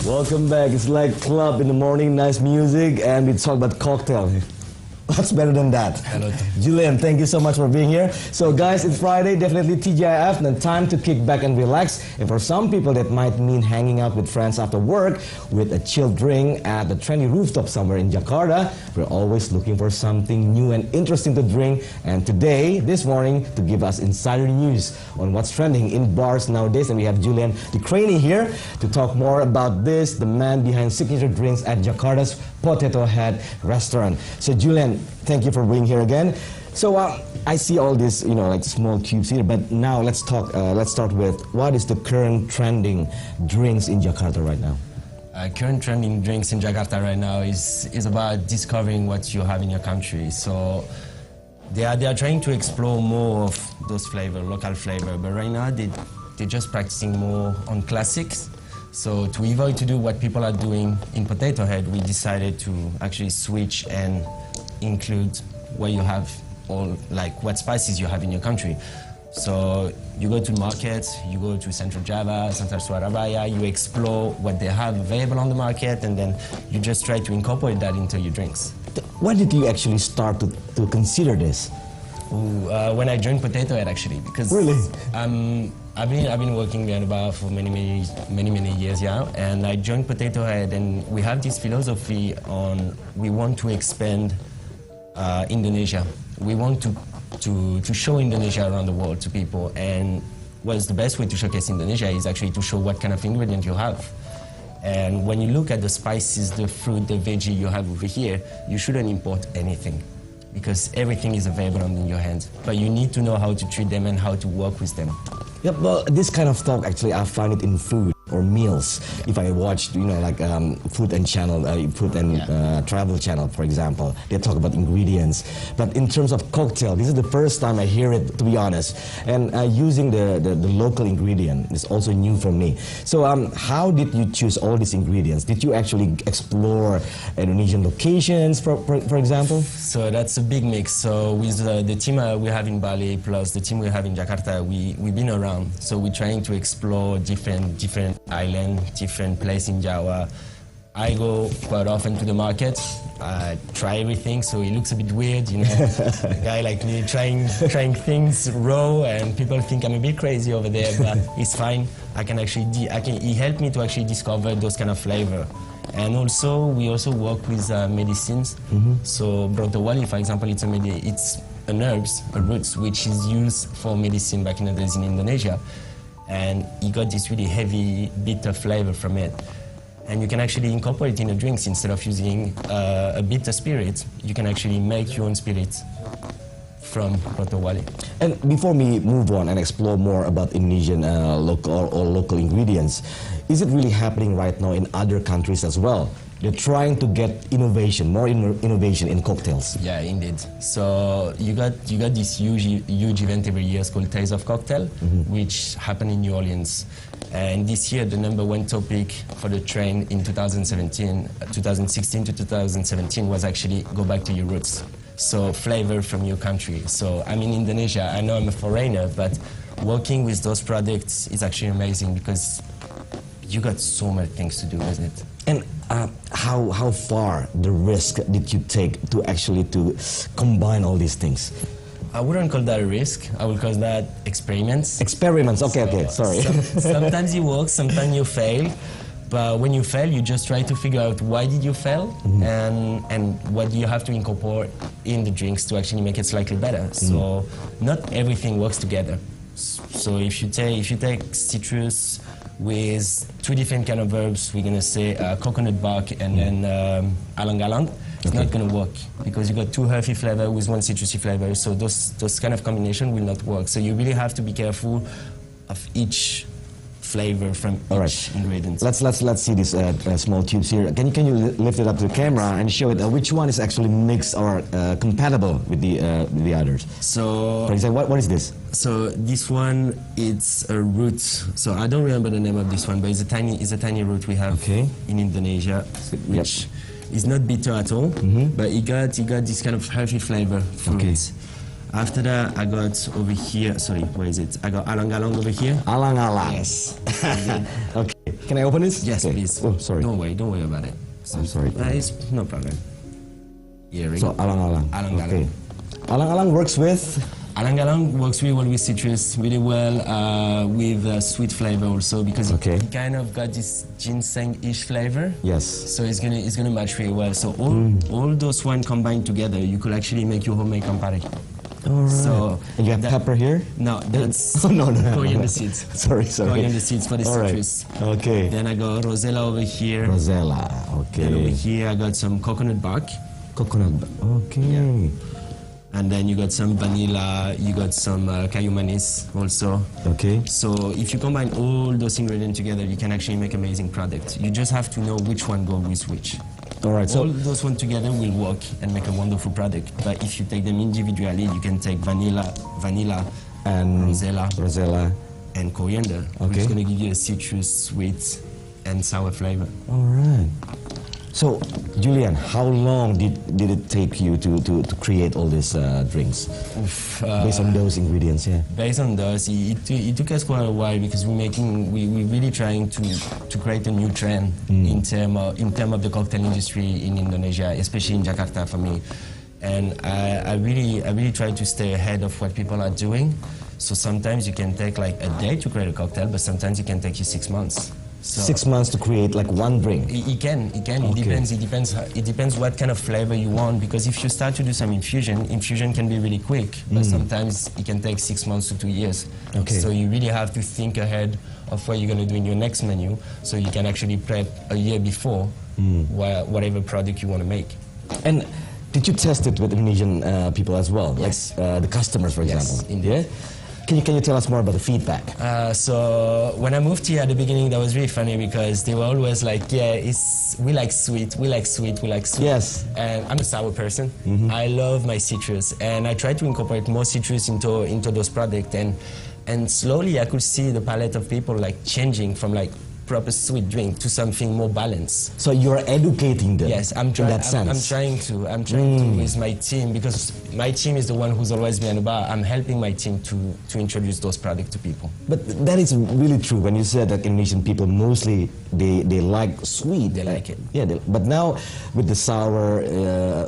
Welcome back. It's like club in the morning, nice music, and we talk about cocktail. What's better than that? Hello. Julian, thank you so much for being here. So guys, it's Friday, definitely TGIF, and time to kick back and relax. And for some people, that might mean hanging out with friends after work with a chilled drink at the trendy rooftop somewhere in Jakarta. We're always looking for something new and interesting to drink. And today, this morning, to give us insider news on what's trending in bars nowadays, and we have Julian Decraene here to talk more about this, the man behind signature drinks at Jakarta's Potato Head restaurant. So Julian, thank you for being here again. So I see all these, like small cubes here, but now let's talk. Let's start with what is the current trending drinks in Jakarta right now? Current trending drinks in Jakarta right now is about discovering what you have in your country. So they are trying to explore more of those flavor, local flavor, but right now they're just practicing more on classics. So to avoid to do what people are doing in Potato Head, we decided to actually switch and include what you have, all like what spices you have in your country. So you go to market, you go to Central Java, Central Surabaya, you explore what they have available on the market, and then you just try to incorporate that into your drinks. When did you actually start to consider this? When I joined Potato Head, actually, because really, I've been working there about for many years now, and I joined Potato Head, and we have this philosophy on we want to expand Indonesia. We want to show Indonesia around the world to people, and what's the best way to showcase Indonesia is actually to show what kind of ingredient you have. And when you look at the spices, the fruit, the veggie you have over here, you shouldn't import anything, because everything is available in your hands. But you need to know how to treat them and how to work with them. Yeah, well, this kind of talk actually I find it in food or meals. If I watch, like food and travel channel, for example, they talk about ingredients. But in terms of cocktail, this is the first time I hear it, to be honest. And using the local ingredient is also new for me. So how did you choose all these ingredients? Did you actually explore Indonesian locations, for example? So that's a big mix. So with the team we have in Bali plus the team we have in Jakarta, we've been around. So we're trying to explore different island, different place in Java. I go quite often to the market. I try everything, so it looks a bit weird, a guy like me trying things raw, and people think I'm a bit crazy over there, but it's fine. He helped me to actually discover those kind of flavor. And also, we also work with medicines. So Brotowali, for example, it's an herbs, a roots, which is used for medicine back in the days in Indonesia. And you got this really heavy, bitter flavor from it. And you can actually incorporate it in the drinks instead of using a bitter spirit. You can actually make your own spirit from Brotowali. And before we move on and explore more about Indonesian local ingredients, is it really happening right now in other countries as well? They're trying to get innovation, more innovation in cocktails. Yeah, indeed. So you got this huge event every year called Taste of Cocktail, which happened in New Orleans. And this year, the #1 topic for the trend in 2016 to 2017 was actually go back to your roots. So flavor from your country. So I'm in Indonesia. I know I'm a foreigner, but working with those products is actually amazing because you got so many things to do with it. And how far the risk did you take to actually to combine all these things? I wouldn't call that a risk. I would call that experiments. Experiments. Okay, sorry. Sometimes you work, sometimes you fail. But when you fail, you just try to figure out why did you fail and what do you have to incorporate in the drinks to actually make it slightly better. So not everything works together. So if you take citrus with two different kind of herbs, we're gonna say coconut bark and then alang-alang. It's not gonna work because you got two earthy flavor with one citrusy flavor. So those kind of combination will not work. So you really have to be careful of each flavor from each ingredient. Let's see these small tubes here. Can you lift it up to the camera and show it which one is actually mixed or compatible with the others? So, for example, what is this? So this one, it's a root. So I don't remember the name of this one, but it's a tiny root we have in Indonesia, which is not bitter at all, but it got this kind of healthy flavor from it. After that, I got over here, sorry, where is it? I got alang-alang over here. Alang-alang. Yes. Okay. Can I open this? Yes, please. Oh, sorry. Don't worry about it. So, I'm sorry. It's no problem. Earring. So, alang-alang. Alang-alang. Okay. Alang-alang works with? Alang-alang works really well with citrus, really well with sweet flavor also, because it kind of got this ginseng-ish flavor. Yes. So it's gonna match really well. So all those one combined together, you could actually make your homemade campari. All right. So, and you have pepper here? No, that's no. coriander seeds. Sorry. Coriander seeds for the citrus. Okay. Then I got rosella over here. Rosella, okay. Then over here I got some coconut bark. Okay. Yeah. And then you got some vanilla, you got some kayu manis also. Okay. So if you combine all those ingredients together, you can actually make amazing product. You just have to know which one goes with which. All right. All those one together will work and make a wonderful product. But if you take them individually, you can take vanilla, and rosella, and coriander. Okay. It's going to give you a citrus, sweet, and sour flavor. All right. So, Julian, how long did it take you to create all these drinks? Based on those ingredients, Based on those, it took us quite a while because we're really trying to create a new trend in term of the cocktail industry in Indonesia, especially in Jakarta for me. And I really try to stay ahead of what people are doing. So sometimes you can take like a day to create a cocktail, but sometimes it can take you 6 months. So 6 months to create like one drink? It can. It depends what kind of flavor you want, because if you start to do some infusion can be really quick, but sometimes it can take 6 months to 2 years. Okay. So you really have to think ahead of what you're going to do in your next menu, so you can actually prep a year before whatever product you want to make. And did you test it with Indonesian people as well? Yes. Like the customers, for example? Yes, indeed. Can you tell us more about the feedback? So when I moved here at the beginning, that was really funny because they were always like, we like sweet. Yes. And I'm a sour person. I love my citrus, and I try to incorporate more citrus into those products. And slowly I could see the palette of people like changing from like proper sweet drink to something more balanced. So you're educating them. Yes, I'm trying. I'm trying to with my team, because my team is the one who's always been about. I'm helping my team to introduce those products to people. But that is really true when you said that Indonesian people mostly they like sweet. They like it. Yeah, but now with the sour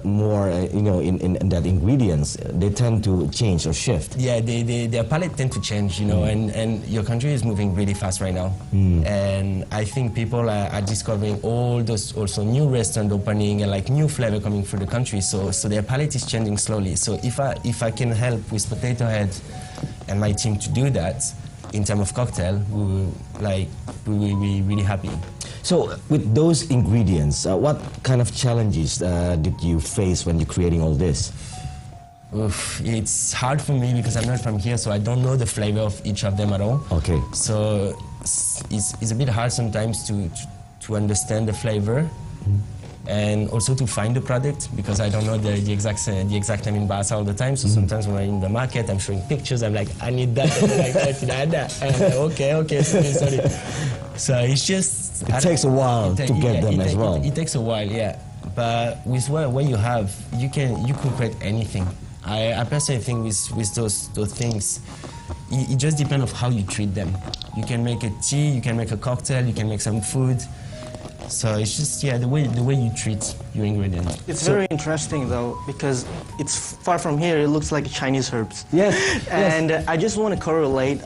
more in that ingredients, they tend to change or shift. Yeah, their palate tend to change, and your country is moving really fast right now. And I think people are discovering all those also new restaurants opening and like new flavor coming through the country. So their palate is changing slowly. So if I can help with Potato Head and my team to do that in terms of cocktail, we will be really happy. So with those ingredients, what kind of challenges did you face when you're creating all this? It's hard for me because I'm not from here, so I don't know the flavor of each of them at all. Okay. So it's a bit hard sometimes to understand the flavor, and also to find the product, because I don't know the exact name in Bahasa all the time. So sometimes when I'm in the market, I'm showing pictures. I'm like, I need that, I need that. And I'm like, okay, sorry. So it's just it takes a while to get them as well. It takes a while, yeah. But with what you have, you can create anything. I personally think with those things, it just depends on how you treat them. You can make a tea, you can make a cocktail, you can make some food. So it's just the way you treat your ingredients. It's very interesting though, because it's far from here. It looks like Chinese herbs. Yes. And I just want to correlate.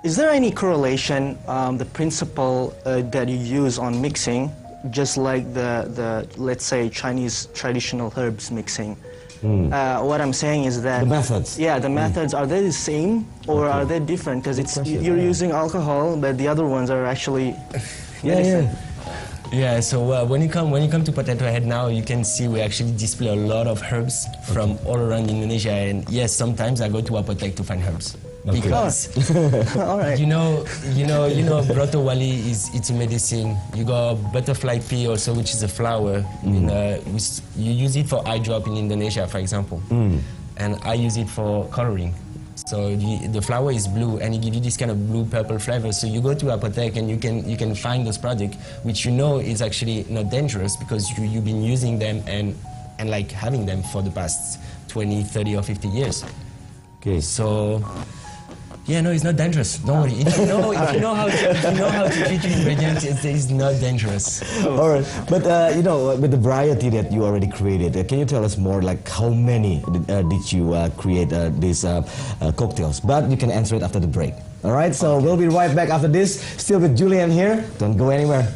Is there any correlation the principle that you use on mixing, just like the let's say Chinese traditional herbs mixing? What I'm saying is that the methods. Yeah, the methods, are they the same or are they different? Because you're using alcohol, but the other ones are actually medicine. Yeah. So when you come to Potato Head now, you can see we actually display a lot of herbs from all around Indonesia. And yes, sometimes I go to Apotheke to find herbs, Because All right. you know, broto wali it's a medicine. You got butterfly pea also, which is a flower. You use it for eye drop in Indonesia, for example, and I use it for coloring. So the flower is blue, and it gives you this kind of blue-purple flavor. So you go to a apotheke, and you can find those products, which you know is actually not dangerous because you've been using them and like having them for the past 20, 30, or 50 years. Okay. So. Yeah, no, it's not dangerous. Don't worry. If you know how to treat your ingredients, it's not dangerous. All right, but with the variety that you already created, can you tell us more? Like, how many did you create these cocktails? But you can answer it after the break. All right, so we'll be right back after this. Still with Julian here. Don't go anywhere.